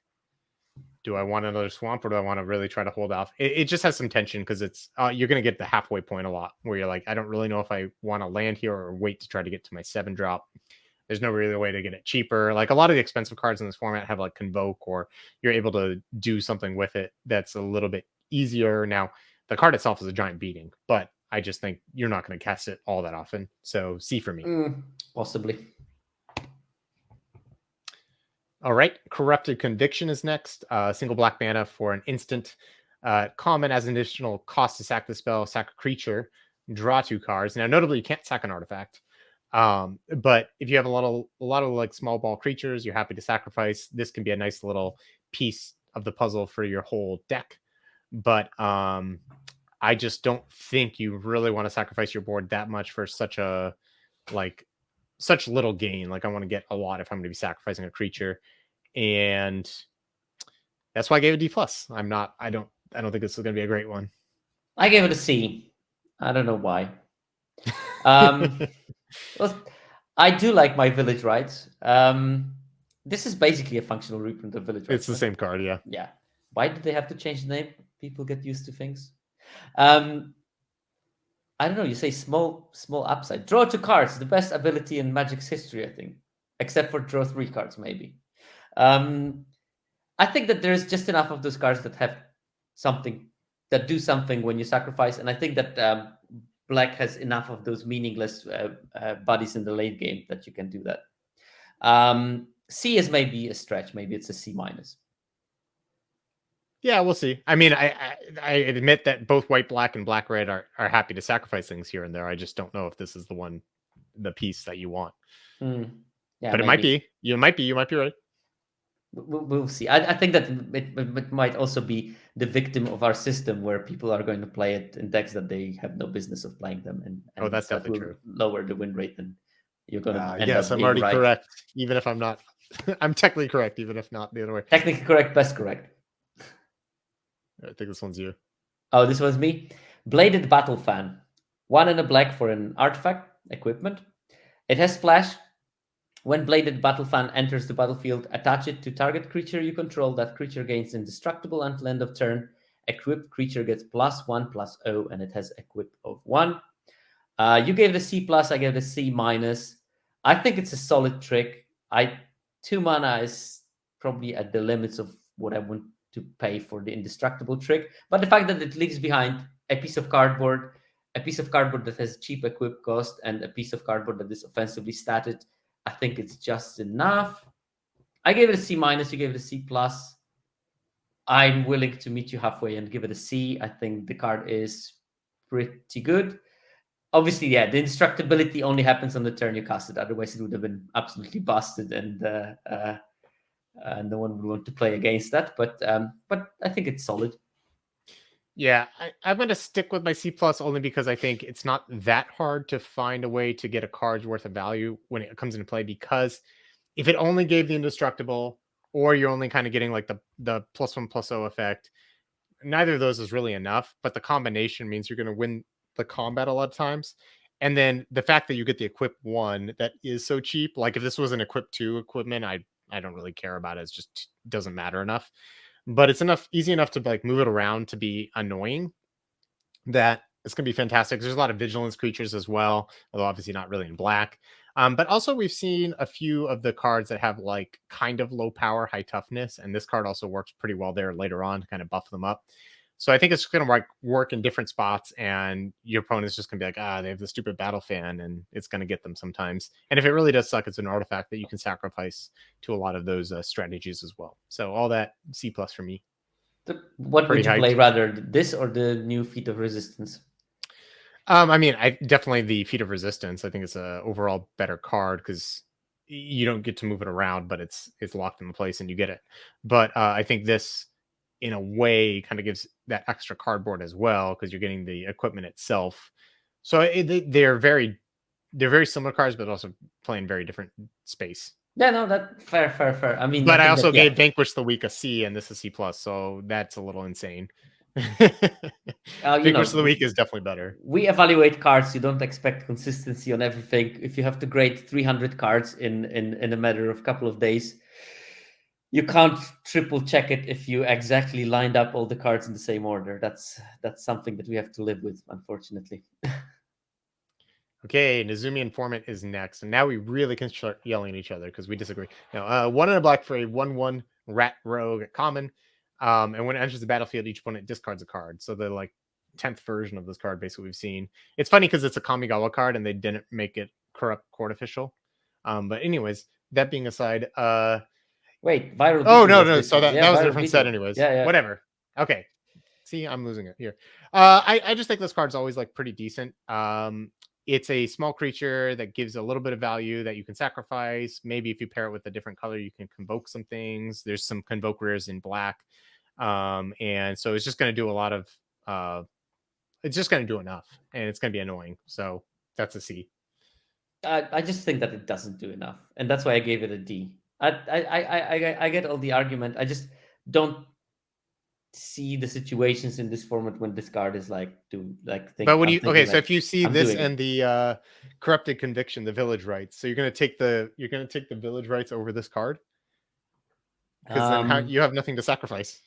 [SPEAKER 2] do I want another swamp or do I want to really try to hold off? It just has some tension because it's you're going to get the halfway point a lot where you're like, I don't really know if I want to land here or wait to try to get to my 7 drop. There's no really way to get it cheaper. Like a lot of the expensive cards in this format have like Convoke, or you're able to do something with it that's a little bit easier. Now, the card itself is a giant beating, but I just think you're not going to cast it all that often. So C for me.
[SPEAKER 1] Possibly.
[SPEAKER 2] All right, Corrupted Conviction is next. Single black mana for an instant. Common as an additional cost to sack the spell, sack a creature, draw 2 cards. Now, notably, you can't sack an artifact. But if you have a lot of like small ball creatures, you're happy to sacrifice. This can be a nice little piece of the puzzle for your whole deck. But I just don't think you really want to sacrifice your board that much for such little gain. Like I want to get a lot if I'm going to be sacrificing a creature, and that's why I gave it D plus. I don't think this is going to be a great one.
[SPEAKER 1] I gave it a C. I don't know why. Well, I do like my village rights. This is basically a functional reprint of village rights.
[SPEAKER 2] It's the same card, yeah.
[SPEAKER 1] Yeah. Why did they have to change the name? People get used to things. I don't know. You say small upside. Draw 2 cards, the best ability in Magic's history, I think, except for draw 3 cards, maybe. I think that there's just enough of those cards that have something, that do something when you sacrifice, and I think that Black has enough of those meaningless buddies in the late game that you can do that. C is maybe a stretch. Maybe it's a C minus.
[SPEAKER 2] Yeah, we'll see. I mean, I admit that both white, black, and black, red are happy to sacrifice things here and there. I just don't know if this is the piece that you want.
[SPEAKER 1] Yeah,
[SPEAKER 2] but it might be. You might be right.
[SPEAKER 1] We'll see. I think that it might also be the victim of our system, where people are going to play it in decks that they have no business of playing them, and
[SPEAKER 2] that's
[SPEAKER 1] that
[SPEAKER 2] definitely
[SPEAKER 1] will
[SPEAKER 2] true.
[SPEAKER 1] lower the win rate, and you're going to end
[SPEAKER 2] yes,
[SPEAKER 1] up
[SPEAKER 2] I'm
[SPEAKER 1] being
[SPEAKER 2] already
[SPEAKER 1] right.
[SPEAKER 2] correct, even if I'm not. I'm technically correct, even if not the other way.
[SPEAKER 1] Technically correct, best correct.
[SPEAKER 2] I think this one's you.
[SPEAKER 1] Oh, this was me. Bladed Battle Fan. 1 and a black for an artifact equipment. It has flash. When Bladed Battle Fan enters the battlefield, attach it to target creature you control. That creature gains indestructible until end of turn. Equipped creature gets +1/+0, and it has equip of 1. You gave it a C plus. I gave it a C minus. I think it's a solid trick. 2 mana is probably at the limits of what I want to pay for the indestructible trick. But the fact that it leaves behind a piece of cardboard that has cheap equip cost, and a piece of cardboard that is offensively statted, I think it's just enough. I gave it a C minus. You gave it a C plus. I'm willing to meet you halfway and give it a C. I think the card is pretty good. Obviously, yeah, the indestructibility only happens on the turn you cast it. Otherwise, it would have been absolutely busted, and no one would want to play against that. But I think it's solid.
[SPEAKER 2] Yeah, I'm going to stick with my C plus only because I think it's not that hard to find a way to get a card's worth of value when it comes into play. Because if it only gave the indestructible, or you're only kind of getting like the +1/+0 effect, neither of those is really enough. But the combination means you're going to win the combat a lot of times. And then the fact that you get the equip 1 that is so cheap, like if this was an equip 2 equipment, I don't really care about it. It just doesn't matter enough. But it's easy enough to like move it around to be annoying that it's going to be fantastic. There's a lot of vigilance creatures as well, although obviously not really in black. But also we've seen a few of the cards that have like kind of low power, high toughness, and this card also works pretty well there later on to kind of buff them up. So I think it's going to work in different spots, and your opponent's just going to be like, they have the stupid battle fan, and it's going to get them sometimes. And if it really does suck, it's an artifact that you can sacrifice to a lot of those strategies as well. So all that C+ for me.
[SPEAKER 1] What would
[SPEAKER 2] Pretty
[SPEAKER 1] you play
[SPEAKER 2] hyped.
[SPEAKER 1] rather, this or the new Feat of Resistance?
[SPEAKER 2] I mean, I definitely the Feat of Resistance. I think it's a overall better card because you don't get to move it around, but it's locked in place and you get it. But I think this, in a way, kind of gives that extra cardboard as well because you're getting the equipment itself. So they're very similar cards, but also play in very different space.
[SPEAKER 1] Yeah, no, that fair. I mean,
[SPEAKER 2] But I
[SPEAKER 1] think
[SPEAKER 2] also
[SPEAKER 1] that, yeah,
[SPEAKER 2] gave Vanquish the Week a C, and this is C+, so that's a little insane. Vanquish the Week is definitely better.
[SPEAKER 1] we evaluate cards. You don't expect consistency on everything. If you have to grade 300 cards in a matter of a couple of days, you can't triple check it if you exactly lined up all the cards in the same order. That's something that we have to live with, unfortunately.
[SPEAKER 2] Okay, Nezumi Informant is next, and now we really can start yelling at each other because we disagree. Now, 1 and a black for a 1/1 rat rogue at common, and when it enters the battlefield, each opponent discards a card. So the 10th version of this card, basically, we've seen. It's funny because it's a Kamigawa card, and they didn't make it corrupt court official. But anyways, that being aside,
[SPEAKER 1] Wait, viral.
[SPEAKER 2] Oh
[SPEAKER 1] Beetle
[SPEAKER 2] no,
[SPEAKER 1] this
[SPEAKER 2] so
[SPEAKER 1] one.
[SPEAKER 2] that was a
[SPEAKER 1] Viral
[SPEAKER 2] different set,
[SPEAKER 1] Beetle.
[SPEAKER 2] anyways.
[SPEAKER 1] Yeah.
[SPEAKER 2] Whatever. Okay. See, I'm losing it here. I just think this card's always pretty decent. It's a small creature that gives a little bit of value that you can sacrifice. Maybe if you pair it with a different color, you can convoke some things. There's some convoke rares in black, and so it's just going to do a lot of. It's just going to do enough, and it's going to be annoying. So that's a C.
[SPEAKER 1] I just think that it doesn't do enough, and that's why I gave it a D. I get all the argument. I just don't see the situations in this format when this card is think.
[SPEAKER 2] But when
[SPEAKER 1] I'm
[SPEAKER 2] you
[SPEAKER 1] thinking,
[SPEAKER 2] so if you see
[SPEAKER 1] I'm
[SPEAKER 2] this
[SPEAKER 1] doing it.
[SPEAKER 2] and the corrupted conviction, the village rights, so you're gonna take the village rights over this card because then you have nothing to sacrifice.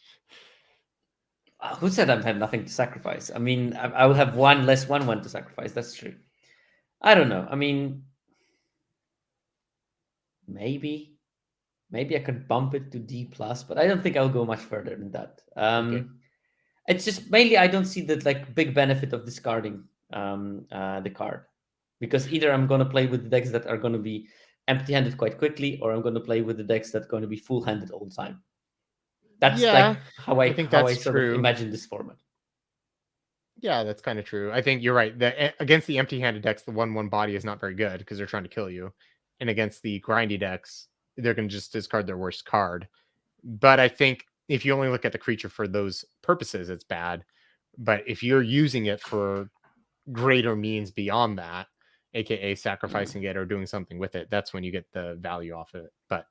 [SPEAKER 1] Who said I have nothing to sacrifice? I mean, I will have one less 1/1 to sacrifice. That's true. I don't know. I mean, maybe I could bump it to D plus, but I don't think I'll go much further than that.
[SPEAKER 2] Okay.
[SPEAKER 1] It's just mainly I don't see the big benefit of discarding the card, because either I'm going to play with the decks that are going to be empty-handed quite quickly, or I'm going to play with the decks that are going to be full-handed all the time. That's how
[SPEAKER 2] I think
[SPEAKER 1] I
[SPEAKER 2] that's
[SPEAKER 1] sort
[SPEAKER 2] true.
[SPEAKER 1] of imagine this format.
[SPEAKER 2] Yeah, that's kind of true. I think you're right. Against the empty-handed decks, the 1/1 body is not very good because they're trying to kill you, and against the grindy decks, they're going to just discard their worst card. But I think if you only look at the creature for those purposes, it's bad. But if you're using it for greater means beyond that, aka sacrificing it or doing something with it, that's when you get the value off of it. But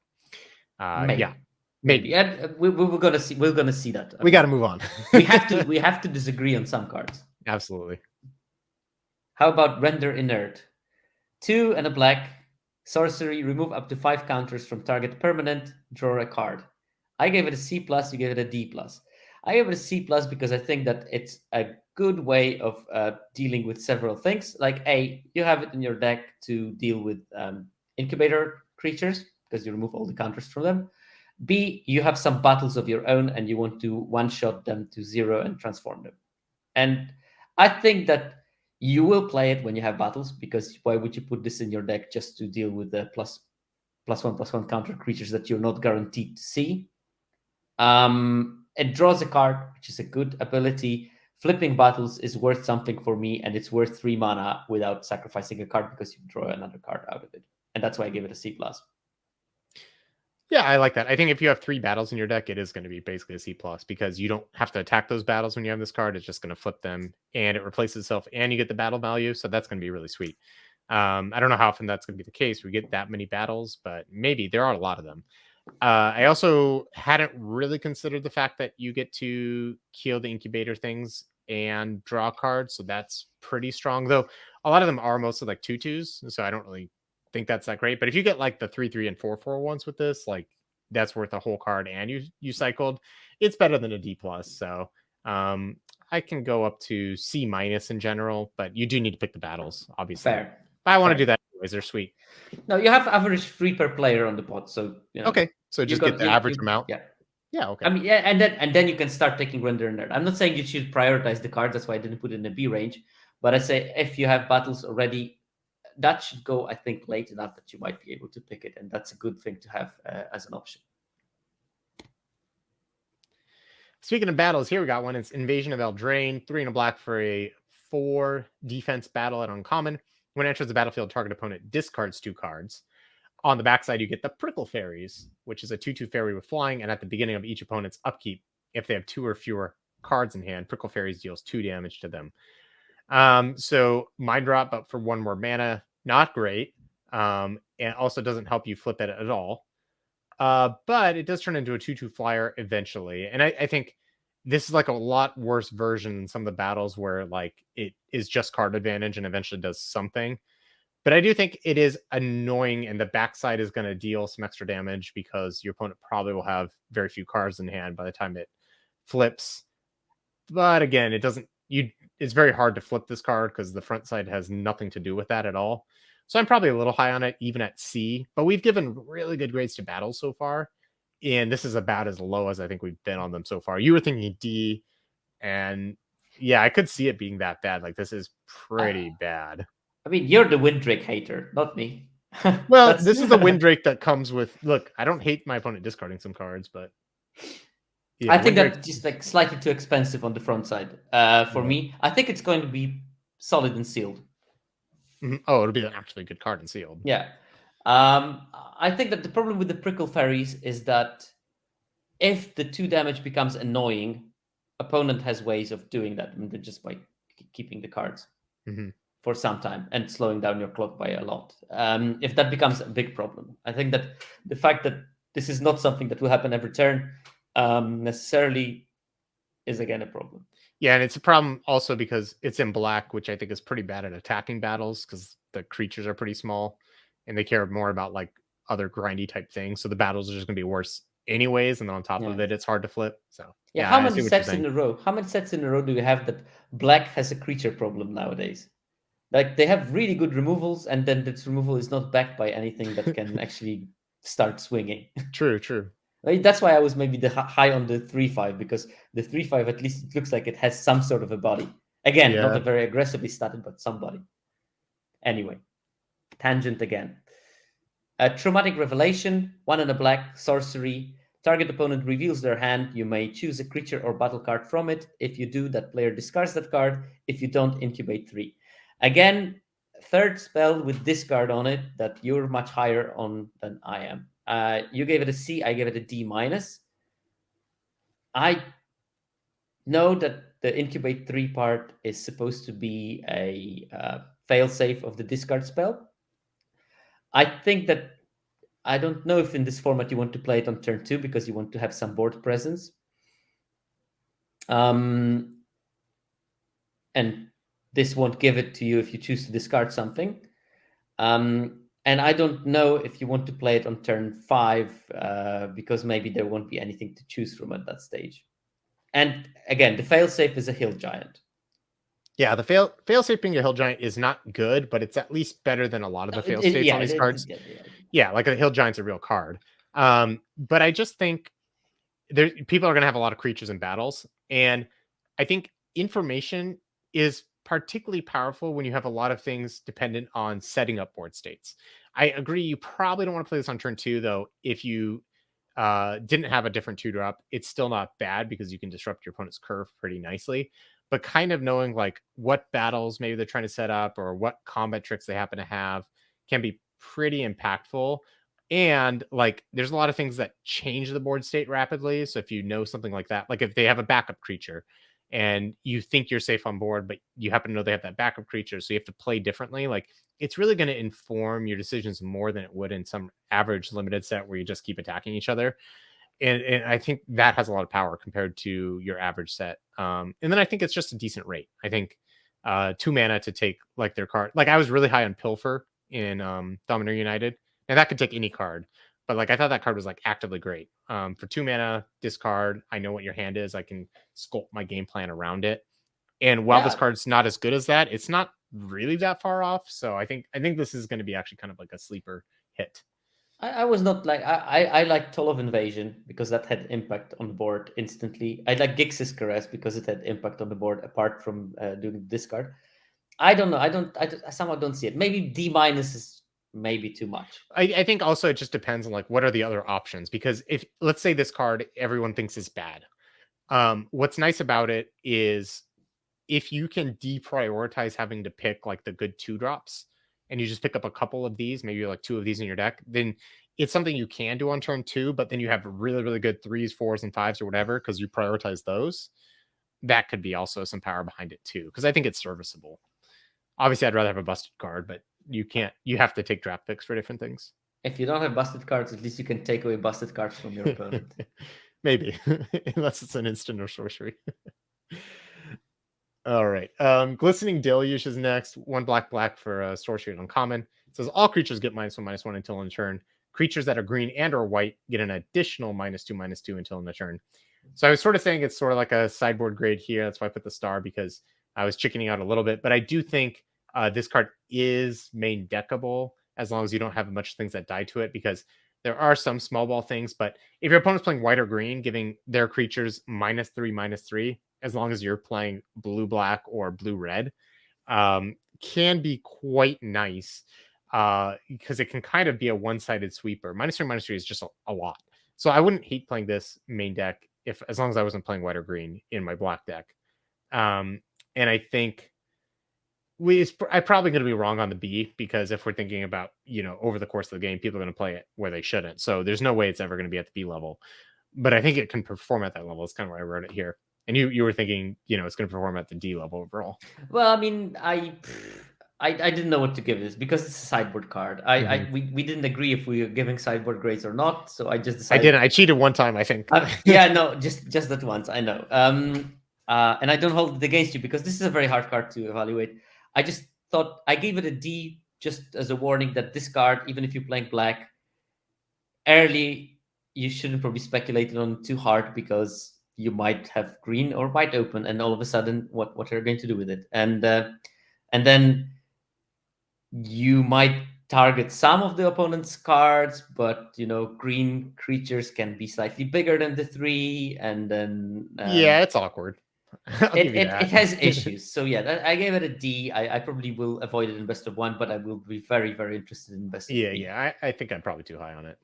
[SPEAKER 2] maybe.
[SPEAKER 1] And we're gonna see. We're gonna see that.
[SPEAKER 2] We got to move on.
[SPEAKER 1] we have to disagree on some cards.
[SPEAKER 2] Absolutely.
[SPEAKER 1] How about Render Inert? 2 and a black. Sorcery, remove up to 5 counters from target permanent, draw a card. I gave it a C+, you gave it a D+. I gave it a C+, because I think that it's a good way of dealing with several things. Like, A, you have it in your deck to deal with incubator creatures, because you remove all the counters from them. B, you have some battles of your own, and you want to one-shot them to 0 and transform them. And I think that you will play it when you have battles, because why would you put this in your deck just to deal with the +1/+1 counter creatures that you're not guaranteed to see? It draws a card, which is a good ability. Flipping battles is worth something for me, and it's worth 3 mana without sacrificing a card because you draw another card out of it. And that's why I give it a C+.
[SPEAKER 2] Yeah, I like that. I think if you have 3 battles in your deck, it is going to be basically a C+, because you don't have to attack those battles when you have this card. It's just going to flip them, and it replaces itself, and you get the battle value. So that's going to be really sweet. I don't know how often that's going to be the case. We get that many battles, but maybe there are a lot of them. I also hadn't really considered the fact that you get to kill the incubator things and draw cards. So that's pretty strong, though. A lot of them are mostly 2/2s. So I don't really think that's that great. But if you get the 3/3 and 4/4 ones with this, that's worth a whole card, and you cycled, it's better than a D+. So I can go up to C- in general, but you do need to pick the battles, obviously.
[SPEAKER 1] Fair.
[SPEAKER 2] But I want to do that anyways. They're sweet.
[SPEAKER 1] No, you have average 3 per player on the pot, so
[SPEAKER 2] okay. So just get the average amount.
[SPEAKER 1] Yeah.
[SPEAKER 2] Yeah, okay.
[SPEAKER 1] I mean, yeah, and then you can start taking render and nerd. I'm not saying you should prioritize the cards. That's why I didn't put it in the B range. But I say if you have battles already, that should go, I think, late enough that you might be able to pick it, and that's a good thing to have as an option.
[SPEAKER 2] Speaking of battles, here we got one. It's Invasion of Eldraine, 3 and a black for a 4 defense battle at uncommon. When it enters the battlefield, target opponent discards 2 cards. On the backside, you get the Prickle Fairies, which is a 2/2 fairy with flying, and at the beginning of each opponent's upkeep, if they have 2 or fewer cards in hand, Prickle Fairies deals 2 damage to them. So Mind Drop, but for 1 more mana, not great. And also doesn't help you flip it at all. But it does turn into a 2/2 flyer eventually. And I think this is like a lot worse version than some of the battles where like it is just card advantage and eventually does something. But I do think it is annoying, and the backside is going to deal some extra damage because your opponent probably will have very few cards in hand by the time it flips. But again, it doesn't. It's very hard to flip this card because the front side has nothing to do with that at all. So I'm probably a little high on it, even at C. But we've given really good grades to battles so far, and this is about as low as I think we've been on them so far. You were thinking D, and yeah, I could see it being that bad. Like this is pretty bad.
[SPEAKER 1] I mean, you're the Windrake hater, not me.
[SPEAKER 2] Well,
[SPEAKER 1] That's
[SPEAKER 2] this is the Windrake that comes with. Look, I don't hate my opponent discarding some cards, but yeah,
[SPEAKER 1] I think
[SPEAKER 2] Windrake.
[SPEAKER 1] that's just like slightly too expensive on the front side for
[SPEAKER 2] Yeah.
[SPEAKER 1] me. I think it's going to be solid and sealed.
[SPEAKER 2] Oh, it'll be an actually good card and sealed.
[SPEAKER 1] Yeah. I think that the problem with the Prickle Fairies is that if the 2 damage becomes annoying, opponent has ways of doing that. I mean, just by keeping the cards
[SPEAKER 2] Mm-hmm.
[SPEAKER 1] for some time and slowing down your clock by a lot. If that becomes a big problem, I think that the fact that this is not something that will happen every turn necessarily is again a problem.
[SPEAKER 2] Yeah, and it's a problem also because it's in black, which I think is pretty bad at attacking battles because the creatures are pretty small and they care more about like other grindy type things. So the battles are just gonna be worse anyways, and then on top
[SPEAKER 1] Yeah.
[SPEAKER 2] of it, it's hard to flip. So
[SPEAKER 1] Yeah,
[SPEAKER 2] yeah,
[SPEAKER 1] how
[SPEAKER 2] I
[SPEAKER 1] many
[SPEAKER 2] see what you're
[SPEAKER 1] sets in
[SPEAKER 2] saying.
[SPEAKER 1] a row? How many sets in a row do you have that black has a creature problem nowadays? Like they have really good removals, and then this removal is not backed by anything that can actually start swinging.
[SPEAKER 2] True, true.
[SPEAKER 1] Like, that's why I was maybe the high on the 3/5 because the 3/5 at least it looks like it has some sort of a body. Again, not
[SPEAKER 2] Yeah.
[SPEAKER 1] a very aggressively started, but somebody. Anyway, tangent again. A traumatic revelation, 1 and a black, sorcery. Target opponent reveals their hand. You may choose a creature or battle card from it. If you do, that player discards that card. If you don't, incubate 3. Again, third spell with discard on it that you're much higher on than I am. You gave it a C, I gave it a D minus. I know that the incubate 3 part is supposed to be a failsafe of the discard spell. I think that I don't know if in this format you want to play it on turn 2 because you want to have some board presence. And this won't give it to you if you choose to discard something. And I don't know if you want to play it on turn 5 because maybe there won't be anything to choose from at that stage. And again, the failsafe is a hill giant.
[SPEAKER 2] Yeah, the failsafe being a hill giant is not good, but it's at least better than a lot of the failsafes on these cards. Yeah, like a hill giant's a real card. But I just think people are going to have a lot of creatures in battles, and I think information is particularly powerful when you have a lot of things dependent on setting up board states. I agree, you probably don't want to play this on turn 2 though. If you didn't have a different 2-drop, it's still not bad because you can disrupt your opponent's curve pretty nicely. But kind of knowing like what battles maybe they're trying to set up or what combat tricks they happen to have can be pretty impactful. And like there's a lot of things that change the board state rapidly. So if you know something like that, like if they have a backup creature and you think you're safe on board, but you happen to know they have that backup creature, so you have to play differently, like it's really going to inform your decisions more than it would in some average limited set where you just keep attacking each other. And I think that has a lot of power compared to your average set. And then I think it's just a decent rate. I think 2 mana to take like their card. Like I was really high on Pilfer in Dominator United, and that could take any card. But like I thought that card was like actively great. For 2 mana, discard. I know what your hand is. I can sculpt my game plan around it. And while this
[SPEAKER 1] Yeah,
[SPEAKER 2] card's not as good as that, it's not really that far off. So I think this is going to be actually kind of like a sleeper hit.
[SPEAKER 1] I was not like I like Toll of Invasion because that had impact on the board instantly. I like Gix's Caress because it had impact on the board apart from doing the discard. I don't know. I somehow don't see it. Maybe D minus is maybe too much.
[SPEAKER 2] I think also it just depends on like what are the other options, because if let's say this card everyone thinks is bad, what's nice about it is if you can deprioritize having to pick like the good 2 drops and you just pick up a couple of these, maybe like 2 of these in your deck, then it's something you can do on turn 2, but then you have really, really good 3s, 4s, and 5s or whatever because you prioritize those. That could be also some power behind it too, because I think it's serviceable. Obviously, I'd rather have a busted card, but you have to take draft picks for different things.
[SPEAKER 1] If you don't have busted cards, at least you can take away busted cards from your opponent.
[SPEAKER 2] Maybe, unless it's an instant or sorcery. All right. Glistening Deluge is next. 1 black for sorcery and uncommon. It says all creatures get -1/-1 until end turn. Creatures that are green and or white get an additional -2/-2 until end of turn. So I was sort of saying it's sort of like a sideboard grade here. That's why I put the star, because I was chickening out a little bit. But I do think this card is main deckable as long as you don't have a bunch of things that die to it, because there are some small ball things. But if your opponent's playing white or green, giving their creatures -3/-3, as long as you're playing blue-black or blue-red, can be quite nice, because it can kind of be a one-sided sweeper. -3/-3 is just a lot. So I wouldn't hate playing this main deck as long as I wasn't playing white or green in my black deck. And I think I'm probably going to be wrong on the B, because if we're thinking about, over the course of the game, people are going to play it where they shouldn't. So there's no way it's ever going to be at the B level. But I think it can perform at that level. It's kind of why I wrote it here. And you were thinking, it's going to perform at the D level overall.
[SPEAKER 1] Well, I mean, I didn't know what to give this because it's a sideboard card. We didn't agree if we were giving sideboard grades or not, so I just
[SPEAKER 2] I
[SPEAKER 1] decided.
[SPEAKER 2] didn't. I cheated one time, I think.
[SPEAKER 1] Yeah, no, just that once. I know. And I don't hold it against you because this is a very hard card to evaluate. I just thought I gave it a D just as a warning that this card, even if you're playing black, early you shouldn't probably speculate on too hard because you might have green or white open, and all of a sudden, what are you going to do with it? And then you might target some of the opponent's cards, but green creatures can be slightly bigger than the 3, and then
[SPEAKER 2] yeah, it's awkward. I'll give you that.
[SPEAKER 1] It has issues. So yeah, I gave it a D. I probably will avoid it in best of 1, but I will be very, very interested in best of 3.
[SPEAKER 2] Yeah, I think I'm probably too high on it.